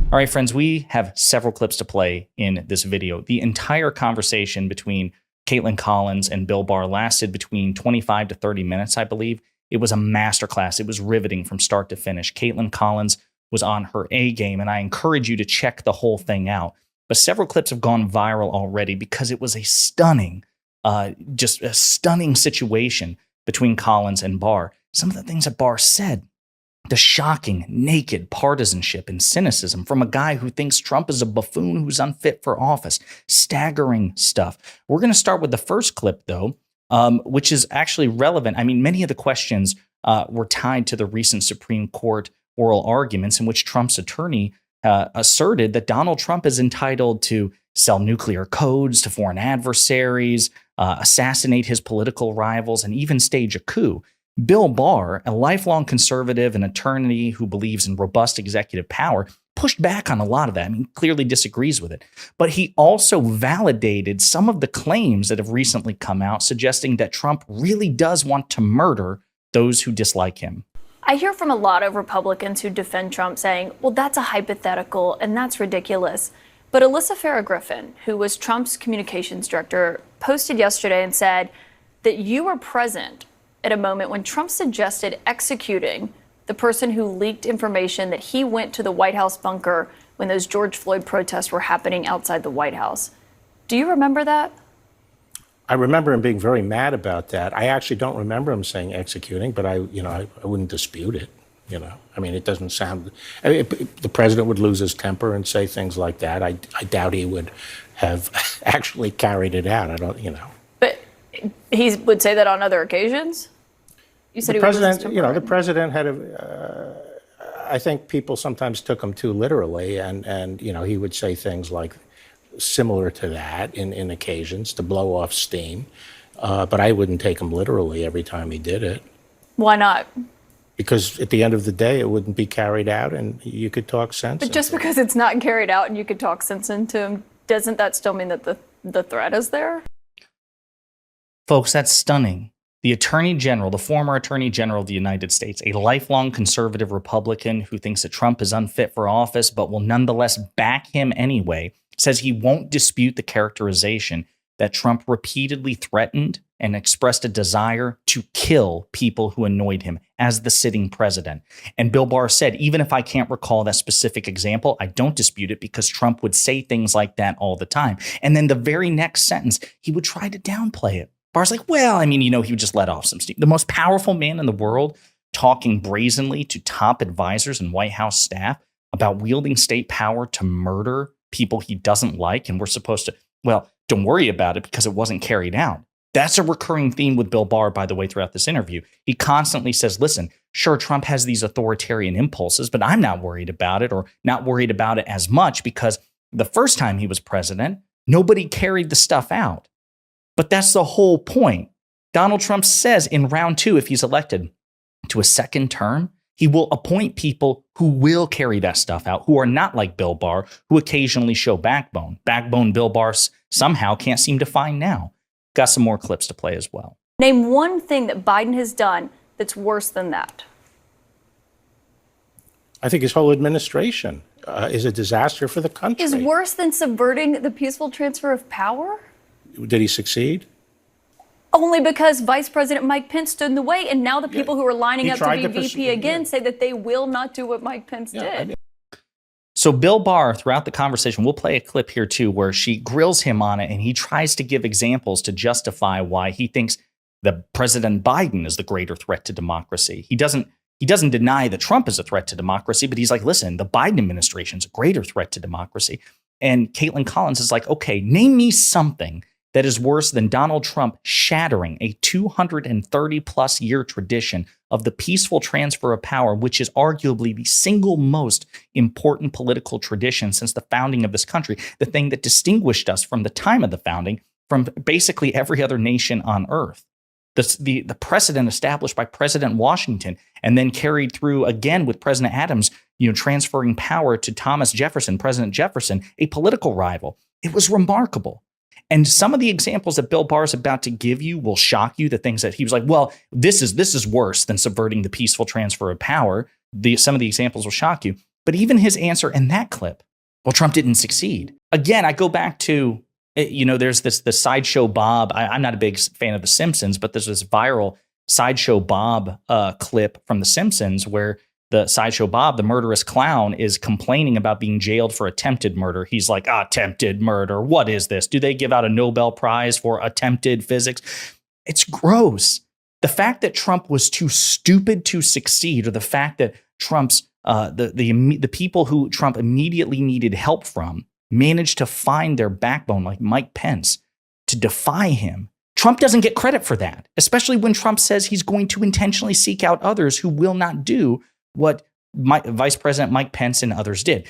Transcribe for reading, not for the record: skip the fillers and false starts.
All right, friends, we have several clips to play in this video. The entire conversation between Caitlin Collins and Bill Barr lasted between 25 to 30 minutes, I believe. It was a masterclass. It was riveting from start to finish. Caitlin Collins was on her A game, and I encourage you to check the whole thing out. But several clips have gone viral already because it was a stunning, just a stunning situation between Collins and Barr. Some of the things that Barr said, the shocking, naked partisanship and cynicism from a guy who thinks Trump is a buffoon who's unfit for office. Staggering stuff. We're going to start with the first clip, though, which is actually relevant. I mean, many of the questions were tied to the recent Supreme Court oral arguments in which Trump's attorney asserted that Donald Trump is entitled to sell nuclear codes to foreign adversaries, assassinate his political rivals, and even stage a coup. Bill Barr, a lifelong conservative and attorney who believes in robust executive power, pushed back on a lot of that. I mean, clearly disagrees with it. But he also validated some of the claims that have recently come out, suggesting that Trump really does want to murder those who dislike him. I hear from a lot of Republicans who defend Trump saying, well, that's a hypothetical and that's ridiculous. But Alyssa Farah Griffin, who was Trump's communications director, posted yesterday and said that you were present at a moment when Trump suggested executing the person who leaked information that he went to the White House bunker when those George Floyd protests were happening outside the White House. Do you remember that? I remember him being very mad about that. I actually don't remember him saying executing, but I wouldn't dispute it. I mean, it doesn't sound. The president would lose his temper and say things like that. I doubt he would have actually carried it out. But he would say that on other occasions. You said the president. The president had I think people sometimes took him too literally, and he would say things like similar to that in occasions to blow off steam. But I wouldn't take him literally every time he did it. Why not? Because at the end of the day, it wouldn't be carried out, and you could talk sense. But just because it's not carried out and you could talk sense into him, doesn't that still mean that the threat is there? Folks, that's stunning. The Attorney General, the former Attorney General of the United States, a lifelong conservative Republican who thinks that Trump is unfit for office but will nonetheless back him anyway, says he won't dispute the characterization that Trump repeatedly threatened and expressed a desire to kill people who annoyed him as the sitting president. And Bill Barr said, even if I can't recall that specific example, I don't dispute it because Trump would say things like that all the time. And then the very next sentence, he would try to downplay it. Barr's like, well, I mean, he would just let off some steam. The most powerful man in the world talking brazenly to top advisors and White House staff about wielding state power to murder people he doesn't like. And we're supposed to, well, don't worry about it because it wasn't carried out. That's a recurring theme with Bill Barr, by the way, throughout this interview. He constantly says, listen, sure, Trump has these authoritarian impulses, but I'm not worried about it or not worried about it as much because the first time he was president, nobody carried the stuff out. But that's the whole point. Donald Trump says in round 2, if he's elected to a second term, he will appoint people who will carry that stuff out, who are not like Bill Barr, who occasionally show backbone. Backbone Bill Barr somehow can't seem to find now. Got some more clips to play as well. Name one thing that Biden has done that's worse than that. I think his whole administration is a disaster for the country. Is worse than subverting the peaceful transfer of power? Did he succeed? Only because Vice President Mike Pence stood in the way, and now the people who are lining up to be VP again say that they will not do what Mike Pence did. So Bill Barr, throughout the conversation, we'll play a clip here too, where she grills him on it, and he tries to give examples to justify why he thinks that President Biden is the greater threat to democracy. He doesn't deny that Trump is a threat to democracy, but he's like, listen, the Biden administration is a greater threat to democracy. And Caitlin Collins is like, okay, name me something that is worse than Donald Trump shattering a 230 plus year tradition of the peaceful transfer of power, which is arguably the single most important political tradition since the founding of this country, the thing that distinguished us from the time of the founding from basically every other nation on earth. The precedent established by President Washington and then carried through again with President Adams, transferring power to Thomas Jefferson, President Jefferson, a political rival. It was remarkable. And some of the examples that Bill Barr is about to give you will shock you. The things that he was like, well, this is worse than subverting the peaceful transfer of power. Some of the examples will shock you. But even his answer in that clip, well, Trump didn't succeed. Again, I go back to, there's the Sideshow Bob. I'm not a big fan of The Simpsons, but there's this viral Sideshow Bob clip from The Simpsons where the Sideshow Bob, the murderous clown, is complaining about being jailed for attempted murder. He's like, attempted murder. What is this? Do they give out a Nobel Prize for attempted physics? It's gross. The fact that Trump was too stupid to succeed, or the fact that Trump's the people who Trump immediately needed help from managed to find their backbone, like Mike Pence, to defy him. Trump doesn't get credit for that, especially when Trump says he's going to intentionally seek out others who will not do what Vice President Mike Pence and others did.